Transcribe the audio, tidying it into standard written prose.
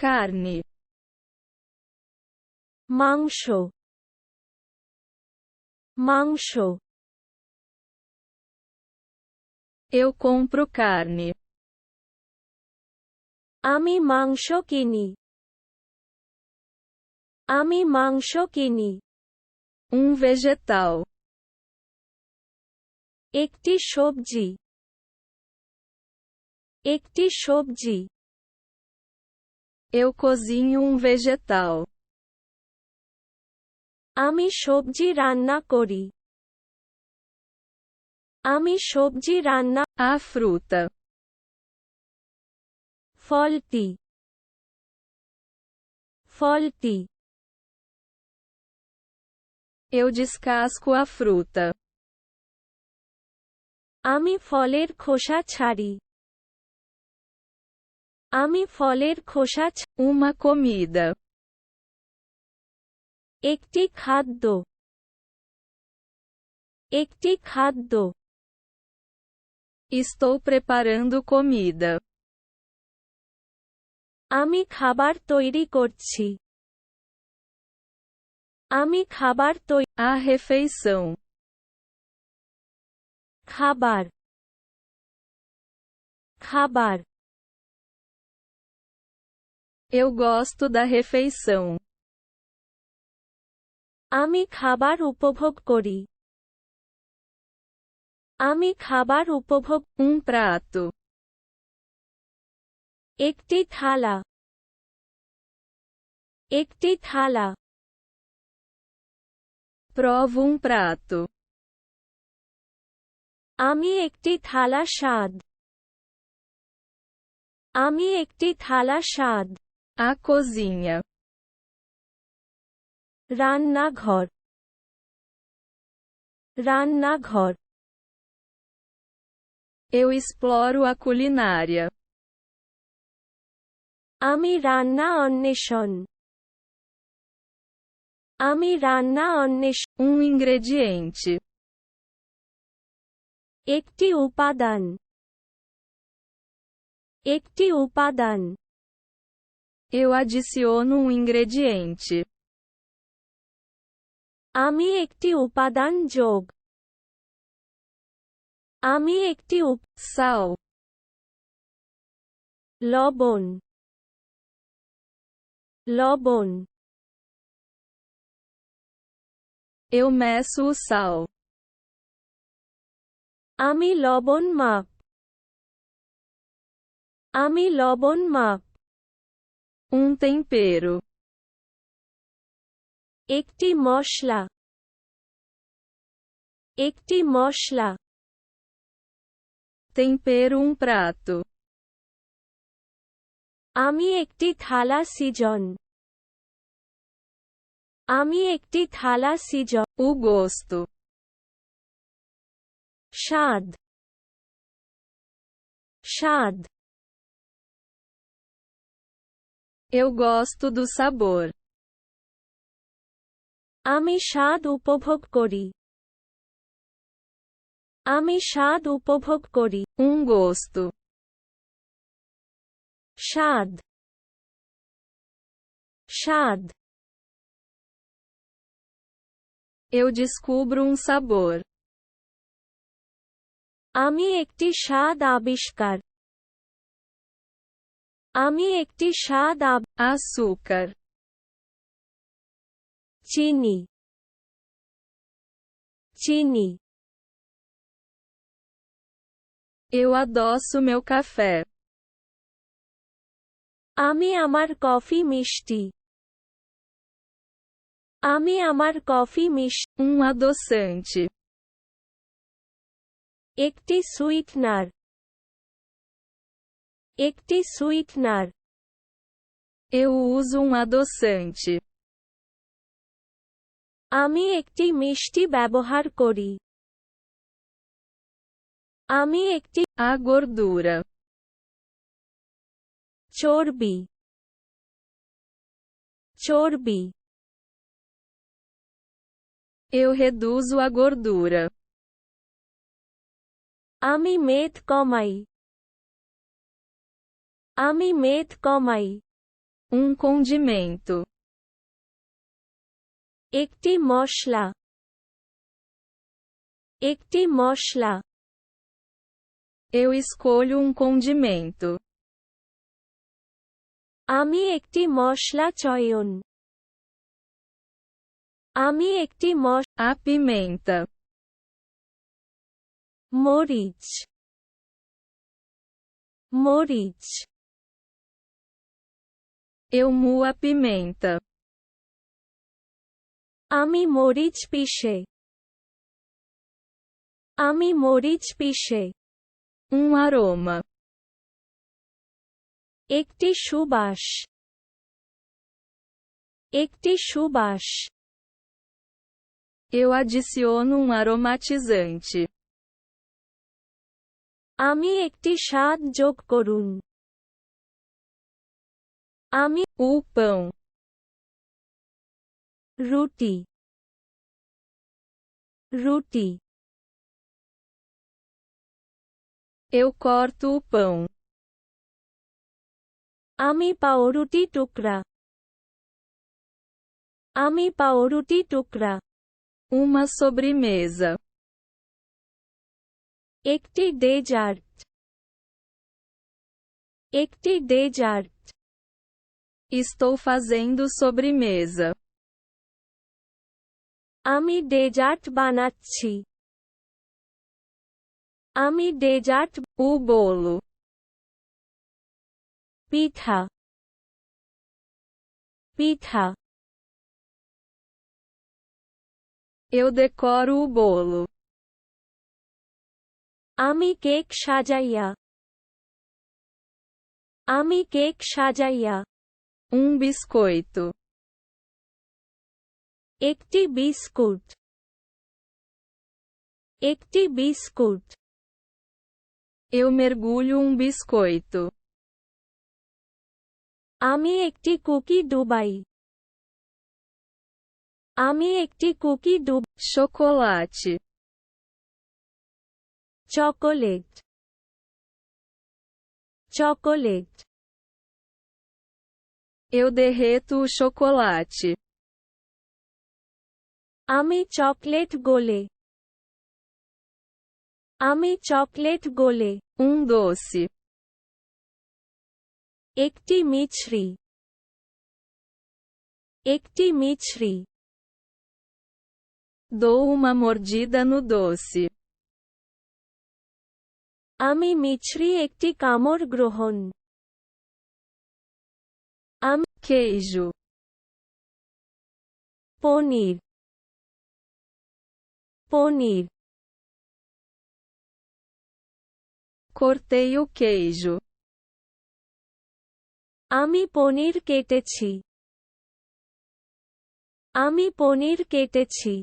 carne, মাংস, মাংস, eu compro carne, আমি মাংস কিনি, আমি মাংস কিনি, vegetal, একটি সবজি, একটি সবজি, eu cozinho vegetal, আমি সবজি রান্না করি, আমি সবজি রান্না, a fruta, ফলটি, ফলটি, eu descasco a fruta, আমি ফলের খোসা ছাড়ি, আমি ফলের খোসা uma comida, একটি খাদ্য, একটি খাদ্য, estou preparando comida, আমি খাবার তৈরি করছি, আমি খাবার a refeição, খাবার, খাবার, eu gosto da refeição, আমি খাবার উপভোগ করি, আমি খাবার উপভোগ, prato, একটি থালা, একটি থালা, provo prato, আমি একটি থালা স্বাদ, আমি একটি থালা স্বাদ, a cozinha, রান্নাঘর, রান্নাঘর, eu exploro a culinária, আমি রান্না অন্বেষণ, আমি রান্না অন্বেষণ, ingrediente, একটি উপাদান, একটি উপাদান, eu adiciono ingrediente, আমি একটি উপাদান যোগ, আমি একটি sal, লবণ, লবণ, eu meço o sal, আমি লবণ মাপ, আমি লবণ মাপ, tempero, একটি মশলা, একটি মশলা, tempero prato, আমি একটি থালা সিজন, আমি একটি থালা সিজন, o gosto, স্বাদ, স্বাদ, eu gosto do sabor, আমি স্বাদ উপভোগ করি, আমি স্বাদ উপভোগ করি, gosto, স্বাদ, স্বাদ, eu descubro sabor, আমি একটি স্বাদ আবিষ্কার, আমি একটি স্বাদ açúcar, চিনি, চিনি, eu adoço meu café, আমি আমার কফি মিষ্টি, আমি আমার কফি মিষ্টি, adoçante, একটি সুইটনার, একটি সুইটনার, eu uso adoçante, আমি একটি মিষ্টি ব্যবহার করি, আমি একটি a gordura, চর্বি, চর্বি, eu reduzo a gordura, আমি মেদ কমাই, আমি মেদ কমাই, condimento. একটি মশলা একটি মশলা Eu escolho condimento. আমি একটি মশলা চয়ন আমি একটি A pimenta. মরিচ মরিচ Eu muo a pimenta. আমি মরিচ পিষে আমি মরিচ পিষে Aroma. একটি সুবাস একটি সুবাস Eu adiciono aromatizante. আমি একটি স্বাদ যোগ করুন আমি O pão. রুটি রুটি Eu corto o pão. আমি পাউরুটি টুকরা আমি পাউরুটি টুকরা Uma sobremesa. একটি ডেজার্ট একটি ডেজার্ট Estou fazendo sobremesa. আমি ডেজার্ট বানাচ্ছি আমি ডেজার্ট O bolo. পিঠা পিঠা Eu decoro o bolo. আমি কেক সাজাইয়া আমি কেক সাজাইয়া Biscoito. একটি বিস্কুট একটি বিস্কুট Eu mergulho biscoito. আমি একটি কুকি ডুবাই আমি একটি কুকি ডুব Chocolate. Chocolate chocolate Eu derreto o chocolate. আমি চকলেট গোলে আমি চকলেট গোলে Doce. একটি মিছরি একটি মিছরি Dou uma mordida no doce. আমি মিছরি একটি কামড় গ্রহণ আমি Queijo. পনির পনির Cortei o queijo. আমি পনির কেটেছি আমি পনির কেটেছি